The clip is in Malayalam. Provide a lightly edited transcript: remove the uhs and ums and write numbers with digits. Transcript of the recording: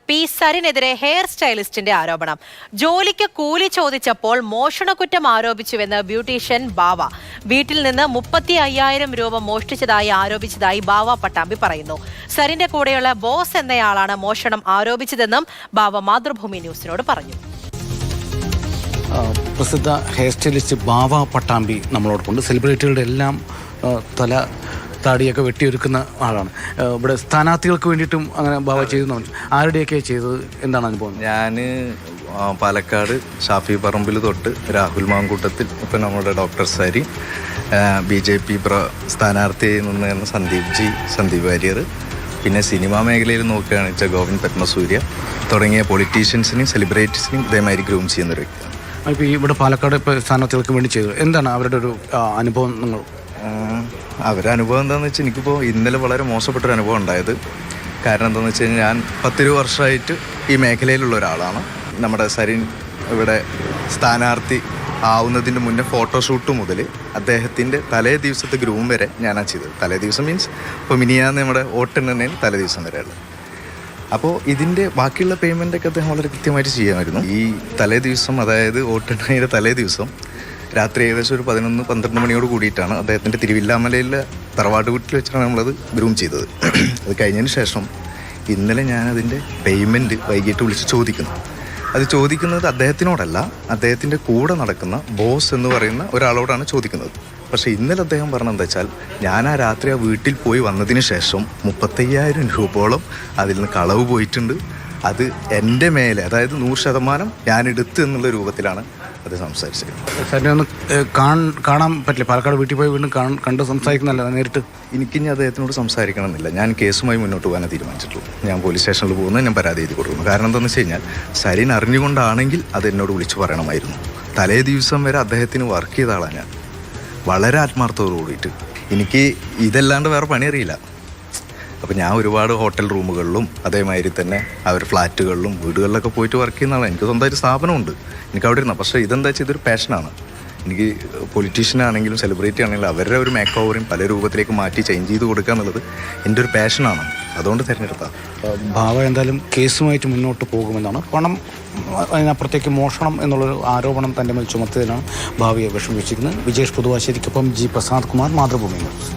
പി സരിനെതിരെ ഹെയർ സ്റ്റൈലിസ്റ്റിന്റെ ആരോപണം. ജോലിക്ക് കൂലി ചോദിച്ചപ്പോൾ മോഷണക്കുറ്റം ആരോപിച്ചുവെന്ന് ബ്യൂട്ടീഷ്യൻ ബാവ. വീട്ടിൽ നിന്ന് 35,000 രൂപ മോഷ്ടിച്ചതായി ആരോപിച്ചതായി ബാവ പട്ടാമ്പി പറയുന്നു. സരിന്റെ കൂടെയുള്ള ബോസ് എന്നയാളാണ് മോഷണം ആരോപിച്ചതെന്നും ബാവ മാതൃഭൂമി ന്യൂസിനോട് പറഞ്ഞു. പ്രസിദ്ധ ഹെയർ സ്റ്റൈലിസ്റ്റ് ബാവ പട്ടാമ്പി നമ്മളോടൊപ്പമുണ്ട്. സെലിബ്രിറ്റികളുടെ എല്ലാം തല താടിയൊക്കെ വെട്ടിയൊരുക്കുന്ന ആളാണ്. ഇവിടെ സ്ഥാനാർത്ഥികൾക്ക് വേണ്ടിയിട്ടും അങ്ങനെ ബാവ ചെയ്തു. ആരുടെയൊക്കെ ചെയ്തത്, എന്താണ് അനുഭവം? ഞാൻ പാലക്കാട് ഷാഫി പറമ്പിൽ തൊട്ട് രാഹുൽ മാങ്കൂട്ടത്തിൽ, ഇപ്പം നമ്മുടെ ഡോക്ടർ സരി, BJP സ്ഥാനാർത്ഥിയായി നിന്ന് സന്ദീപ് വാര്യർ, പിന്നെ സിനിമാ മേഖലയിൽ നോക്കുകയാണെന്ന് വെച്ചാൽ ഗോവിന്ദ് പത്മസൂര്യ തുടങ്ങിയ പൊളിറ്റീഷ്യൻസിനെയും സെലിബ്രിറ്റീസിനെയും ഇതേമാതിരി ഗ്രൂം ചെയ്യുന്നൊരു വ്യക്തിയാണ്. ഇപ്പോൾ ഇവിടെ പാലക്കാട് ഇപ്പോൾ സ്ഥാനാർത്ഥികൾക്ക് വേണ്ടി ചെയ്തത് എന്താണ് അവരുടെ ഒരു അനുഭവം? നിങ്ങൾ അവരുടെ അനുഭവം എന്താണെന്ന് വെച്ചാൽ, എനിക്കിപ്പോൾ ഇന്നലെ വളരെ മോശപ്പെട്ടൊരു അനുഭവം ഉണ്ടായത്. കാരണം എന്താണെന്ന് വെച്ച് കഴിഞ്ഞാൽ, ഞാൻ 10 വർഷമായിട്ട് ഈ മേഖലയിലുള്ള ഒരാളാണ്. നമ്മുടെ സരിൻ ഇവിടെ സ്ഥാനാർത്ഥി ആവുന്നതിന് മുന്നേ ഫോട്ടോഷൂട്ട് മുതൽ അദ്ദേഹത്തിൻ്റെ തലേ ദിവസത്തെ ഗ്രൂം വരെ ഞാനാണ് ചെയ്തത്. തലേ ദിവസം മീൻസ് ഇപ്പോൾ മിനിയാന്ന് നമ്മുടെ വോട്ടെണ്ണുന്നതിന് തലേ ദിവസം വരെയുള്ളത്. അപ്പോൾ ഇതിൻ്റെ ബാക്കിയുള്ള പേയ്മെൻറ്റൊക്കെ അദ്ദേഹം വളരെ കൃത്യമായിട്ട് ചെയ്യാമായിരുന്നു. ഈ തലേ ദിവസം, അതായത് വോട്ടെണ്ണയുടെ തലേ ദിവസം രാത്രി ഏകദേശം ഒരു 11-12 മണിയോട് കൂടിയിട്ടാണ് അദ്ദേഹത്തിൻ്റെ തിരുവില്ലാമലയിലെ തറവാട് വീട്ടിൽ വെച്ചാണ് നമ്മളത് ഗ്രൂം ചെയ്തത്. അത് കഴിഞ്ഞതിന് ശേഷം ഇന്നലെ ഞാനതിൻ്റെ പേയ്മെൻറ്റ് വൈകിട്ട് വിളിച്ച് ചോദിക്കുന്നു. അത് ചോദിക്കുന്നത് അദ്ദേഹത്തിനോടല്ല, അദ്ദേഹത്തിൻ്റെ കൂടെ നടക്കുന്ന ബോസ് എന്ന് പറയുന്ന ഒരാളോടാണ് ചോദിക്കുന്നത്. പക്ഷേ ഇന്നലെ അദ്ദേഹം പറഞ്ഞതെന്താ വെച്ചാൽ, ഞാൻ ആ രാത്രി ആ വീട്ടിൽ പോയി വന്നതിന് ശേഷം 35,000 രൂപയോളം അതിൽ നിന്ന് കളവ് പോയിട്ടുണ്ട്. അത് എൻ്റെ മേലെ, അതായത് 100% ഞാൻ എടുത്തു എന്നുള്ള രൂപത്തിലാണ് അത് സംസാരിച്ചത്. സാറിനെ ഒന്ന് കാണാൻ പറ്റില്ല? പാലക്കാട് വീട്ടിൽ പോയി വീണ്ടും കണ്ട് സംസാരിക്കുന്നല്ല നേരിട്ട്? എനിക്കിനി അദ്ദേഹത്തിനോട് സംസാരിക്കണമെന്നില്ല. ഞാൻ കേസുമായി മുന്നോട്ട് പോകാനേ തീരുമാനിച്ചിട്ടുള്ളൂ. ഞാൻ പോലീസ് സ്റ്റേഷനിൽ പോകുന്നത്, ഞാൻ പരാതി എഴുതി കൊടുക്കുന്നു. കാരണം എന്താണെന്ന് വെച്ച് കഴിഞ്ഞാൽ, സരിൻ അറിഞ്ഞുകൊണ്ടാണെങ്കിൽ അത് എന്നോട് വിളിച്ചു പറയണമായിരുന്നു. തലേ ദിവസം വരെ അദ്ദേഹത്തിന് വർക്ക് ചെയ്ത ആളാണ് ഞാൻ, വളരെ ആത്മാർത്ഥത്തോടു കൂടിയിട്ട്. എനിക്ക് ഇതല്ലാണ്ട് വേറെ പണി അറിയില്ല. അപ്പോൾ ഞാൻ ഒരുപാട് ഹോട്ടൽ റൂമുകളിലും അതേമാതിരി തന്നെ അവർ ഫ്ലാറ്റുകളിലും വീടുകളിലൊക്കെ പോയിട്ട് വർക്ക് ചെയ്യുന്ന ആളാണ്. എനിക്ക് സ്വന്തമായിട്ട് സ്ഥാപനമുണ്ട്, എനിക്ക് അവിടെ ഇരുന്നാൽ. പക്ഷേ ഇതെന്താ വെച്ചാൽ ഇതൊരു പാഷനാണ്. എനിക്ക് പൊളിറ്റീഷ്യനാണെങ്കിലും സെലിബ്രിറ്റി ആണെങ്കിലും അവരുടെ ഒരു മേക്ക് ഓവറും പല രൂപത്തിലേക്ക് മാറ്റി ചേഞ്ച് ചെയ്ത് കൊടുക്കുക എന്നുള്ളത് എൻ്റെ ഒരു പാഷനാണ്. അതുകൊണ്ട് തിരഞ്ഞെടുത്താൽ ഭാവ എന്തായാലും കേസുമായിട്ട് മുന്നോട്ട് പോകുമെന്നാണ്. പണം, അതിനപ്പുറത്തേക്ക് മോഷണം എന്നുള്ളൊരു ആരോപണം തൻ്റെ മേൽ ചുമത്തിയതിനാണ് ഭാവിയെ വിഷമിച്ചിരിക്കുന്നത്. വിജേഷ് പുതുവാശ്ശേരിക്കൊപ്പം G. പ്രസാദ് കുമാർ, മാതൃഭൂമി ന്യൂസ്.